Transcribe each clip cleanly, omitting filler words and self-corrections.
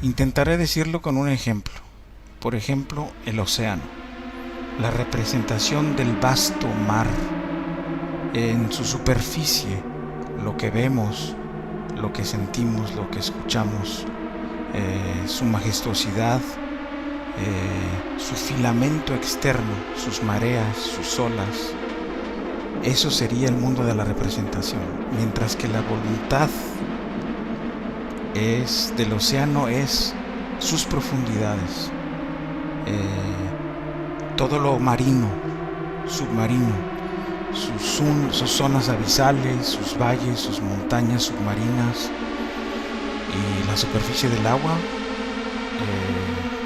Intentaré decirlo con un ejemplo. Por ejemplo, el océano, la representación del vasto mar en su superficie, lo que vemos, lo que sentimos, lo que escuchamos, su majestuosidad, su filamento externo, sus mareas, sus olas. Eso sería el mundo de la representación, mientras que la voluntad del océano es sus profundidades, todo lo marino, submarino, sus zonas abisales, sus valles, sus montañas submarinas y la superficie del agua.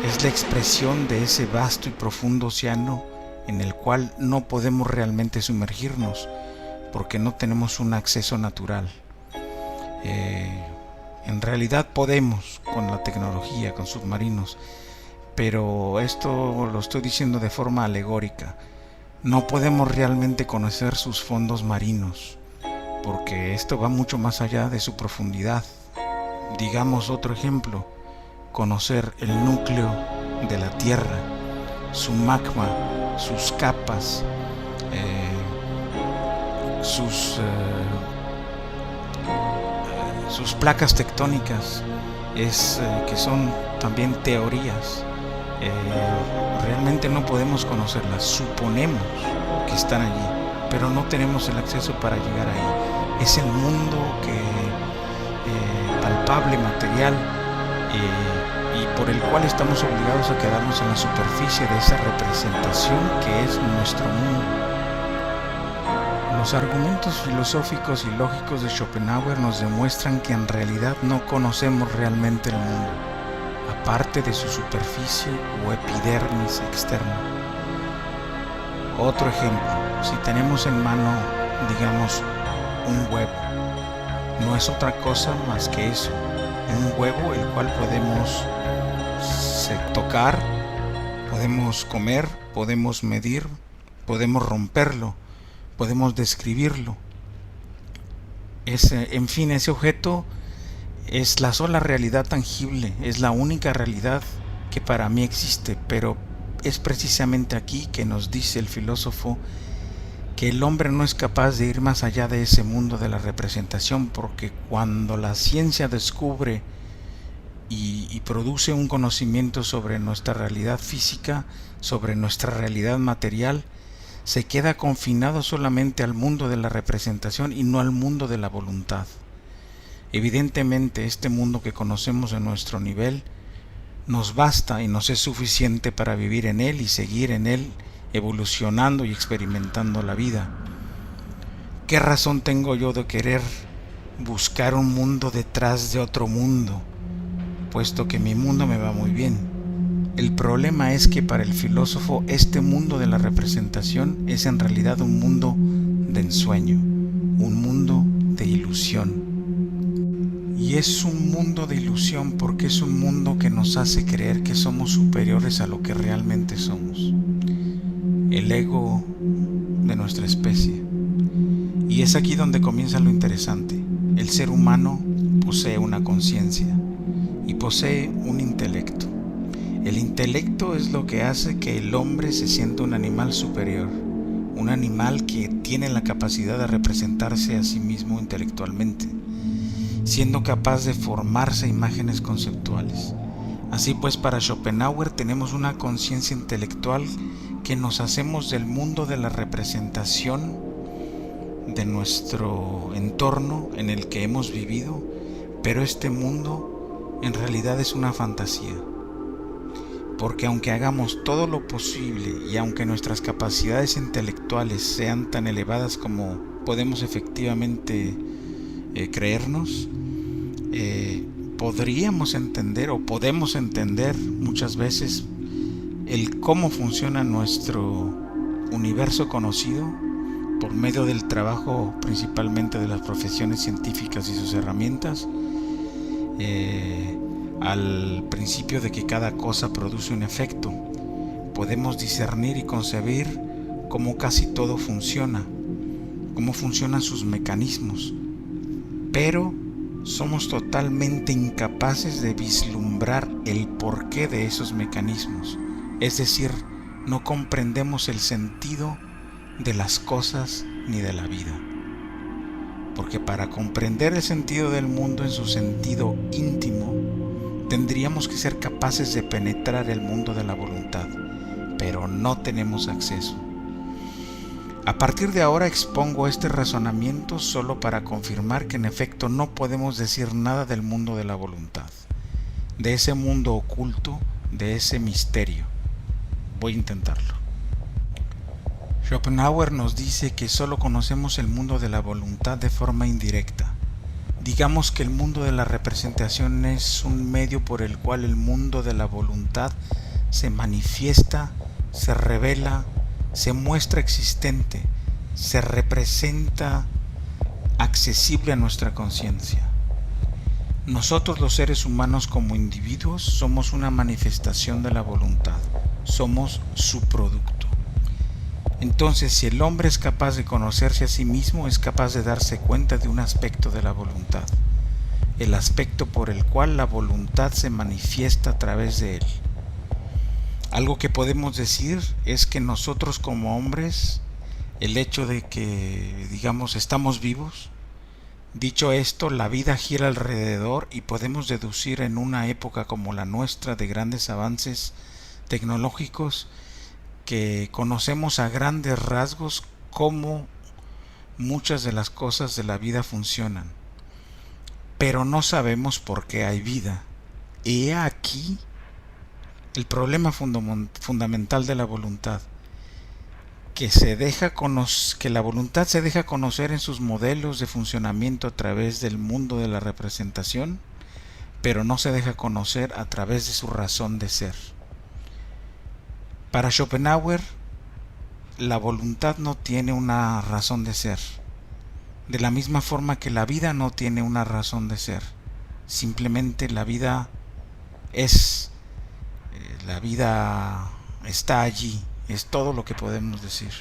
Es la expresión de ese vasto y profundo océano en el cual no podemos realmente sumergirnos porque no tenemos un acceso natural. En realidad podemos con la tecnología, con submarinos, pero esto lo estoy diciendo de forma alegórica. No podemos realmente conocer sus fondos marinos porque esto va mucho más allá de su profundidad. Digamos otro ejemplo, conocer el núcleo de la Tierra, su magma, sus capas, sus placas tectónicas, que son también teorías. Realmente no podemos conocerlas, suponemos que están allí, pero no tenemos el acceso para llegar ahí. Es el mundo palpable, material, y por el cual estamos obligados a quedarnos en la superficie de esa representación que es nuestro mundo. Los argumentos filosóficos y lógicos de Schopenhauer nos demuestran que en realidad no conocemos realmente el mundo, aparte de su superficie o epidermis externa. Otro ejemplo, si tenemos en mano, digamos, un huevo, no es otra cosa más que eso, un huevo el cual podemos tocar, podemos comer, podemos medir, podemos romperlo, podemos describirlo. En fin, ese objeto es la sola realidad tangible, es la única realidad que para mí existe, pero es precisamente aquí que nos dice el filósofo que el hombre no es capaz de ir más allá de ese mundo de la representación, porque cuando la ciencia descubre y produce un conocimiento sobre nuestra realidad física, sobre nuestra realidad material, se queda confinado solamente al mundo de la representación y no al mundo de la voluntad. Evidentemente, este mundo que conocemos en nuestro nivel nos basta y nos es suficiente para vivir en él y seguir en él, evolucionando y experimentando la vida. ¿Qué razón tengo yo de querer buscar un mundo detrás de otro mundo, puesto que mi mundo me va muy bien? El problema es que para el filósofo este mundo de la representación es en realidad un mundo de ensueño, un mundo de ilusión. Y es un mundo de ilusión porque es un mundo que nos hace creer que somos superiores a lo que realmente somos. El ego de nuestra especie. Y es aquí donde comienza lo interesante. El ser humano posee una conciencia y posee un intelecto. El intelecto es lo que hace que el hombre se sienta un animal superior, un animal que tiene la capacidad de representarse a sí mismo intelectualmente, siendo capaz de formarse imágenes conceptuales. Así pues, para Schopenhauer tenemos una conciencia intelectual que nos hacemos del mundo de la representación de nuestro entorno en el que hemos vivido, pero este mundo en realidad es una fantasía. Porque aunque hagamos todo lo posible y aunque nuestras capacidades intelectuales sean tan elevadas como podemos efectivamente creernos, podríamos entender o podemos entender muchas veces el cómo funciona nuestro universo conocido por medio del trabajo principalmente de las profesiones científicas y sus herramientas, al principio de que cada cosa produce un efecto. Podemos discernir y concebir cómo casi todo funciona, cómo funcionan sus mecanismos, pero somos totalmente incapaces de vislumbrar el porqué de esos mecanismos. Es decir, no comprendemos el sentido de las cosas ni de la vida. Porque para comprender el sentido del mundo en su sentido íntimo, tendríamos que ser capaces de penetrar el mundo de la voluntad, pero no tenemos acceso. A partir de ahora expongo este razonamiento solo para confirmar que en efecto no podemos decir nada del mundo de la voluntad, de ese mundo oculto, de ese misterio. Voy a intentarlo. Schopenhauer nos dice que solo conocemos el mundo de la voluntad de forma indirecta. Digamos que el mundo de la representación es un medio por el cual el mundo de la voluntad se manifiesta, se revela, se muestra existente, se representa accesible a nuestra conciencia. Nosotros los seres humanos como individuos somos una manifestación de la voluntad, somos su producto. Entonces, si el hombre es capaz de conocerse a sí mismo, es capaz de darse cuenta de un aspecto de la voluntad, el aspecto por el cual la voluntad se manifiesta a través de él. Algo que podemos decir es que nosotros como hombres, el hecho de que, digamos, estamos vivos, dicho esto, la vida gira alrededor y podemos deducir en una época como la nuestra de grandes avances tecnológicos que conocemos a grandes rasgos cómo muchas de las cosas de la vida funcionan, pero no sabemos por qué hay vida. Y he aquí el problema fundamental de la voluntad, que la voluntad se deja conocer en sus modelos de funcionamiento a través del mundo de la representación, pero no se deja conocer a través de su razón de ser. Para Schopenhauer, la voluntad no tiene una razón de ser, de la misma forma que la vida no tiene una razón de ser. Simplemente la vida es, la vida está allí, es todo lo que podemos decir.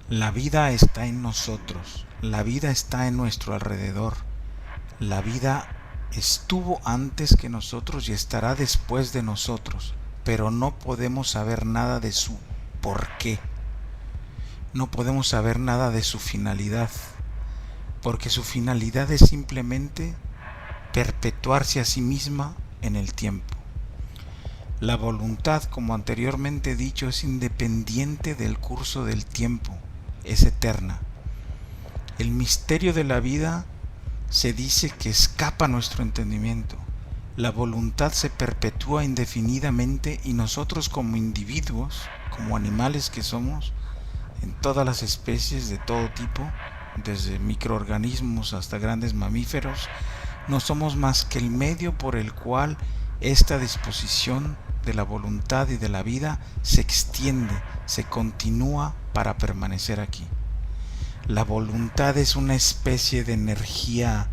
La vida está en nosotros, la vida está en nuestro alrededor, la vida estuvo antes que nosotros y estará después de nosotros, pero no podemos saber nada de su porqué, no podemos saber nada de su finalidad, porque su finalidad es simplemente perpetuarse a sí misma en el tiempo. La voluntad, como anteriormente he dicho, es independiente del curso del tiempo, es eterna. El misterio de la vida se dice que escapa a nuestro entendimiento. La voluntad se perpetúa indefinidamente y nosotros como individuos, como animales que somos, en todas las especies de todo tipo, desde microorganismos hasta grandes mamíferos, no somos más que el medio por el cual esta disposición de la voluntad y de la vida se extiende, se continúa para permanecer aquí. La voluntad es una especie de energía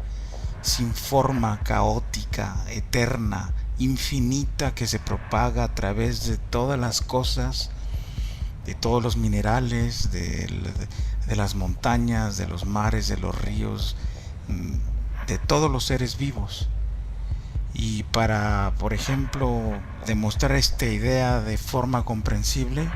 sin forma, caótica, eterna, infinita, que se propaga a través de todas las cosas, de todos los minerales, de las montañas, de los mares, de los ríos, de todos los seres vivos. Y para, por ejemplo, demostrar esta idea de forma comprensible,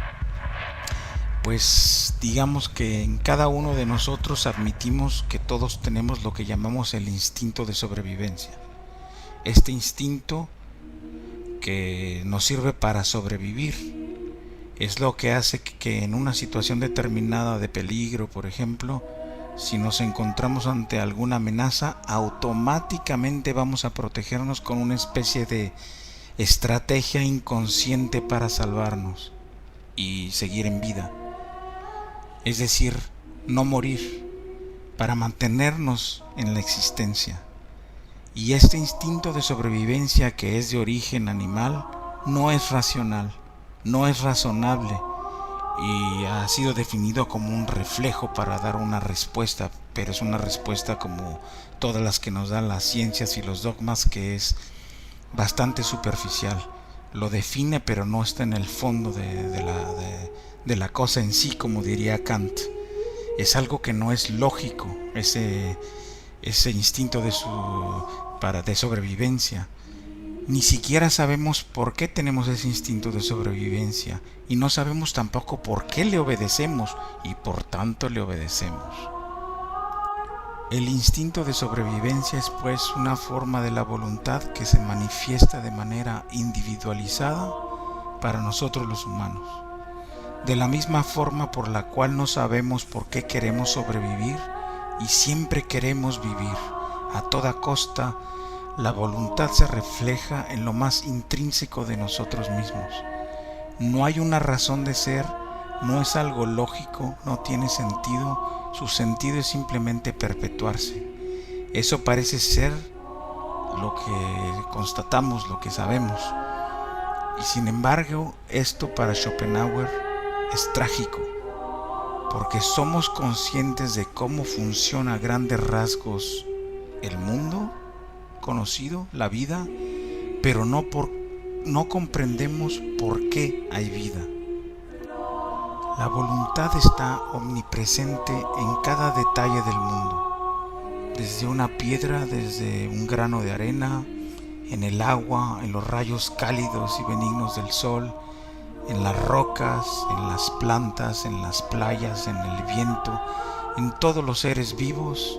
pues digamos que en cada uno de nosotros admitimos que todos tenemos lo que llamamos el instinto de sobrevivencia. Este instinto que nos sirve para sobrevivir es lo que hace que en una situación determinada de peligro, por ejemplo, si nos encontramos ante alguna amenaza, automáticamente vamos a protegernos con una especie de estrategia inconsciente para salvarnos y seguir en vida. Es decir, no morir, para mantenernos en la existencia. Y este instinto de sobrevivencia, que es de origen animal, no es racional, no es razonable, y ha sido definido como un reflejo para dar una respuesta, pero es una respuesta como todas las que nos dan las ciencias y los dogmas, que es bastante superficial. Lo define, pero no está en el fondo de la cosa en sí, como diría Kant. Es algo que no es lógico, ese instinto de sobrevivencia. Ni siquiera sabemos por qué tenemos ese instinto de sobrevivencia y no sabemos tampoco por qué le obedecemos y por tanto le obedecemos. El instinto de sobrevivencia es pues una forma de la voluntad que se manifiesta de manera individualizada para nosotros los humanos. De la misma forma por la cual no sabemos por qué queremos sobrevivir y siempre queremos vivir a toda costa, la voluntad se refleja en lo más intrínseco de nosotros mismos. No hay una razón de ser, no es algo lógico, no tiene sentido, su sentido es simplemente perpetuarse. Eso parece ser lo que constatamos, lo que sabemos. Y sin embargo, esto para Schopenhauer es trágico, porque somos conscientes de cómo funciona a grandes rasgos el mundo conocido, la vida, pero no comprendemos por qué hay vida. La voluntad está omnipresente en cada detalle del mundo, desde una piedra, desde un grano de arena, en el agua, en los rayos cálidos y benignos del sol, en las rocas, en las plantas, en las playas, en el viento, en todos los seres vivos,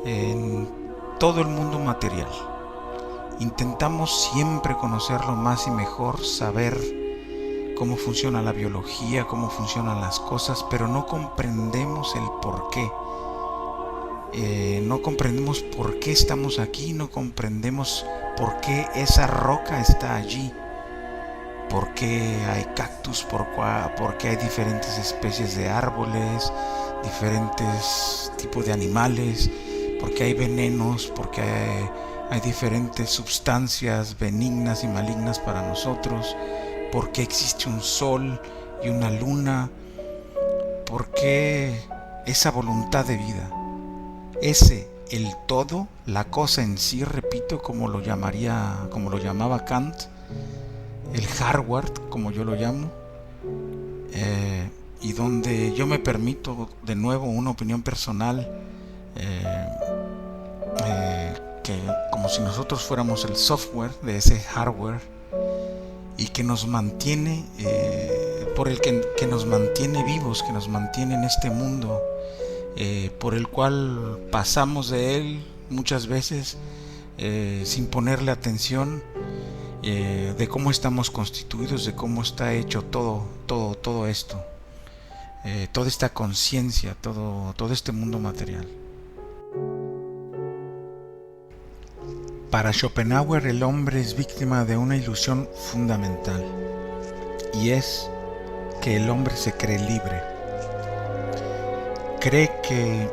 en todo el mundo material. Intentamos siempre conocerlo más y mejor, saber cómo funciona la biología, cómo funcionan las cosas, pero no comprendemos el por qué. No comprendemos por qué estamos aquí, no comprendemos por qué esa roca está allí, por qué hay cactus, por qué hay diferentes especies de árboles, diferentes tipos de animales, porque hay venenos, porque hay diferentes sustancias benignas y malignas para nosotros, porque existe un sol y una luna, porque esa voluntad de vida, el todo, la cosa en sí, repito, como lo llamaba Kant, el hardware, como yo lo llamo, y donde yo me permito de nuevo una opinión personal, que como si nosotros fuéramos el software de ese hardware y que nos mantiene, que nos mantiene vivos, que nos mantiene en este mundo, por el cual pasamos de él muchas veces sin ponerle atención, de cómo estamos constituidos, de cómo está hecho todo esto, toda esta conciencia, todo este mundo material. Para Schopenhauer, el hombre es víctima de una ilusión fundamental, y es que el hombre se cree libre. Cree que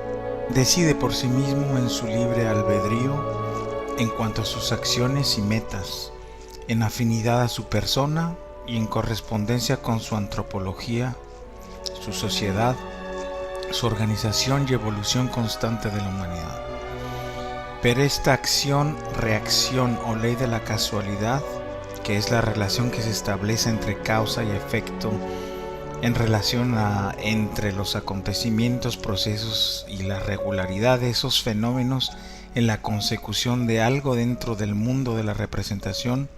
decide por sí mismo en su libre albedrío en cuanto a sus acciones y metas, en afinidad a su persona y en correspondencia con su antropología, su sociedad, su organización y evolución constante de la humanidad. Pero esta acción, reacción o ley de la casualidad, que es la relación que se establece entre causa y efecto en relación entre los acontecimientos, procesos y la regularidad de esos fenómenos en la consecución de algo dentro del mundo de la representación,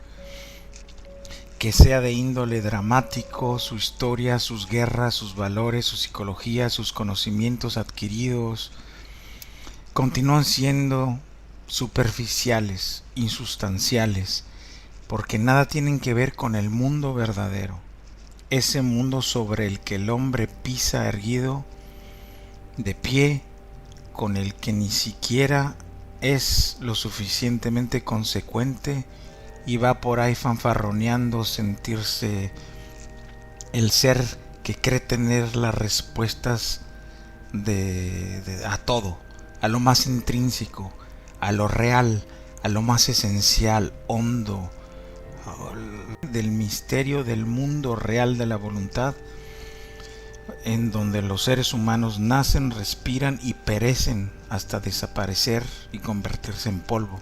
que sea de índole dramático, su historia, sus guerras, sus valores, su psicología, sus conocimientos adquiridos, continúan siendo superficiales, insustanciales, porque nada tienen que ver con el mundo verdadero, ese mundo sobre el que el hombre pisa erguido, de pie, con el que ni siquiera es lo suficientemente consecuente y va por ahí fanfarroneando, sentirse el ser que cree tener las respuestas a todo, a lo más intrínseco, a lo real, a lo más esencial, hondo, del misterio del mundo real de la voluntad, en donde los seres humanos nacen, respiran y perecen hasta desaparecer y convertirse en polvo.